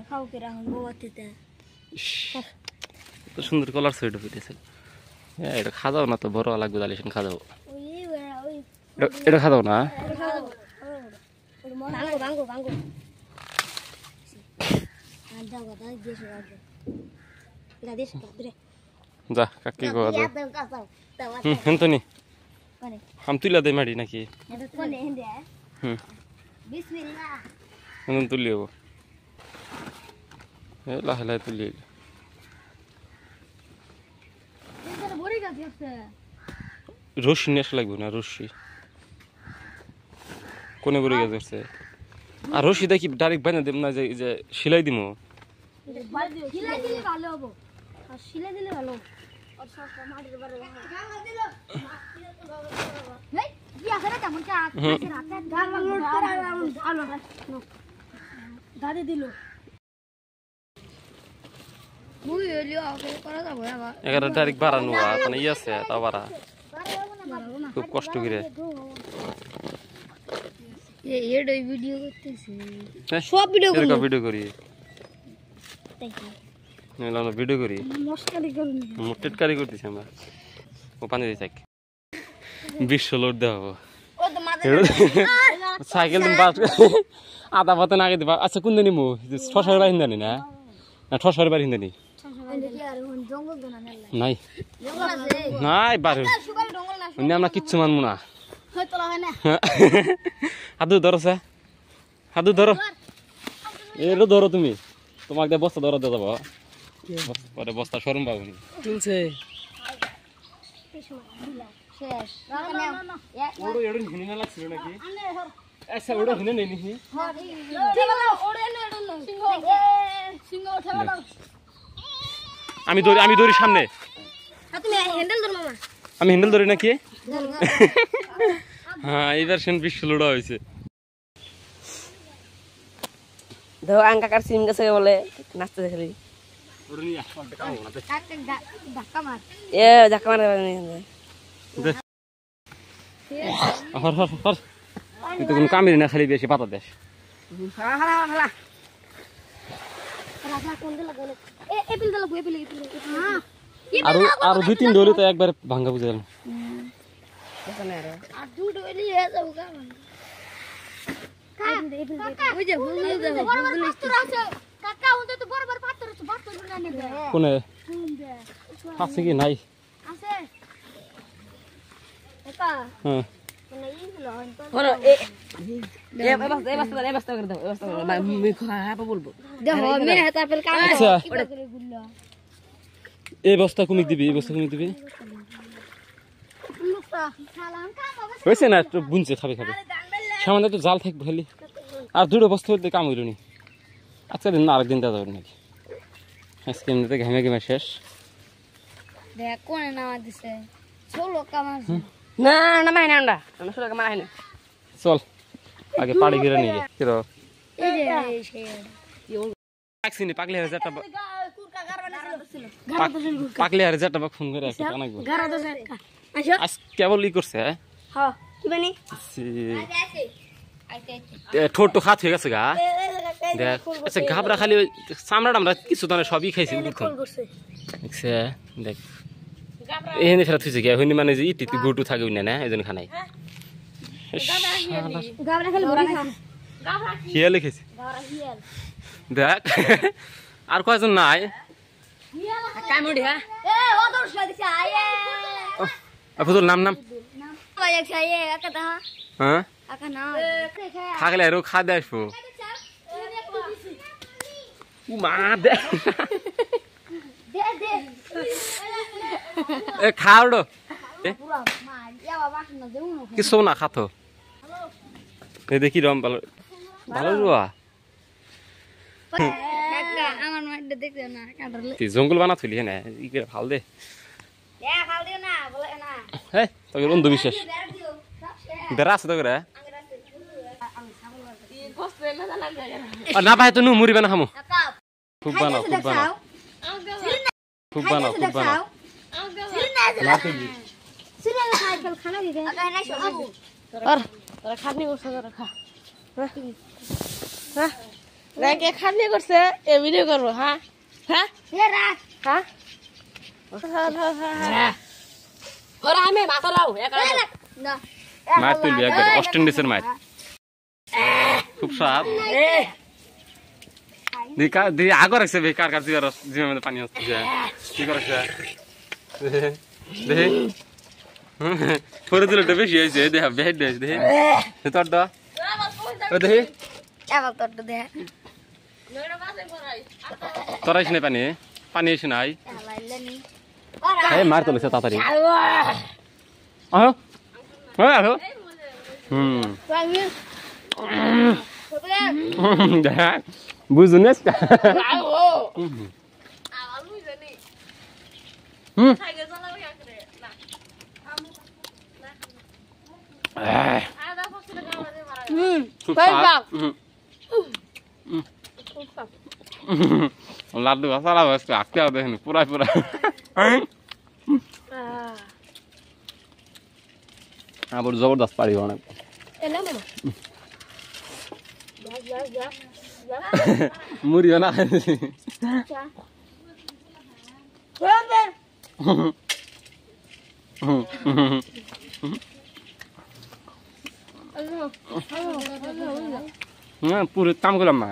খাও কে রাখুন গোয়াতে তো সুন্দর কলার সেট হইতেছে এটা খাওয়া না তো বড় লাগবে দালিশন খাওয়া এটা খাওয়া না ভাঙ্গো ভাঙ্গো যা কাকি গো হেন তো নি হাম তুইলা দে মাড়ি নাকি তুলি হবো লাহে লাহে তুলি রশি নিয়ে আসা লাগবে না রশি কোনে বড়ি গাছ আছে আর রশি দেখি ডাইরেক্ট বানিয়ে দেব না যে সেলাই দিমু সিলাই দিলে ভালো হবে আর সিলাই দিলে ভালো আর সব মাটির বারে এই কি আছরা কেমন কা আছে রাতে গাল লোড করে ভালো দাদি দিল মুই এলিও আগে করা যাব বাবা এগারে ডাইরেক্ট বাড়ানো মানে ই আছে তা বাড়া খুব কষ্ট করে এই ভিডিও করতেছি সব ভিডিও করি ভিডিও করি আমরা ভিডিও করি মস্কারি করুন মোটেটকারি করতেছি আমরা ও পানি দিয়ে থাক 20 লোড দেওয়া হবো সাইকেল দিন বাস আধা পথে না আগে দিবা আচ্ছা কোন দিনই মু ঠসার বাড়ি হিন্দানি না ঠসার বাড়ি হিন্দানি নাই নাই বারো আমরা কিচ্ছু মানবো না হাতু ধরো স্যার হাতু ধরো এরও ধরো তুমি তোমাকে বস্তা ধরো দিয়ে যাবো পরে বস্তা সরম পাবো তুলছে আমি ধরি সামনে আমি হ্যান্ডেল ধরি নাকি হ্যাঁ এইবার শুন 20 লোড হয়েছে দেখো আঙ্কাকার সিম গেছে বলে নাচতে দেখলি ধাক্কা মারে কোনো কামেরই না খালি বেশি পাতা দেশ আরো 2-3 ডলি তো একবার ভাঙ্গা বুঝে গেল কোনে আছে কি নাই এই বস্তা কুমিক দিবি হয়েছে না একটু বুনছে খাবে সামান্য একটু জাল থাকবে খালি আর 2 বস্তা হইতে কাম হইল নি আজকে দিন না আরেকদিন দেওয়া যাবে নাকি আজকে এমনিতে ঘেমে শেষ দেখ কোনে নামা দিছে চলো কামাস না না মাই না আমরা চলো কামাই না চল আগে পাড়ি গিরে নিয়ে কিরো এই যে সেই ট্যাক্সি পাগলে আর যেটা পাগলে আর যেটা ফোন করে একটা কানাইবো আজ কেবল ই করছে হ্যাঁ কি বানি ঠোঁট তো খাত হয়ে গেছে গা দেখ আচ্ছা ঘাবড়া খালি চামড়া আমরা কিছু তো সবই খাইছি দেখছে দেখ এখানে ফেরা থুইছে গিয়া হইনি মানে যে ইটি গুটু থাকে না এই জন্য খানাই হিয়ালে খেয়েছি দেখ আর কয়জন নাই ফুতুল নাম হ্যাঁ থাকলে আরো খাদে আসবো মা দে খাও কিছু না খাতো দেখি রম ভালো ভালো রুয়া জঙ্গল বানা থুলি হ্যাঁ ভাল দে হ্যাঁ তোকে অন্ধবিশ্বাস বেড়া আছে তোকে না ভাই তো নু মুড়ি বানা খামো খুব বানাও কে খালি করছে এ ভিডিও করবো হ্যাঁ হ্যাঁ এ রাখ হ্যাঁ ওরা আমি মাথা লাও না মার তুলবি একবার অস্টেন্ডিসের মার খুব স্বাদ দি আগর রাখছে বে কার কার জিমের মধ্যে পানি হচ্ছে কি করেছে দেখে পরে দিলে তো বেশি হয়েছে দেখ বেহেড দিয়েছে দেখে তোর দা দেখে এবার তোর দে তোরা এসে নাই পানি পানি এসে নাই লাইলানি এই মার তুলেছে তাড়াতাড়ি আহ আহ বুঝুন লাড্ডু সারা বসতে আঁকতে হবে দেখেন পুরাই পুরা আবার জবরদস্ত পারি অনেক মুড়িও না পুরো কাম করলাম না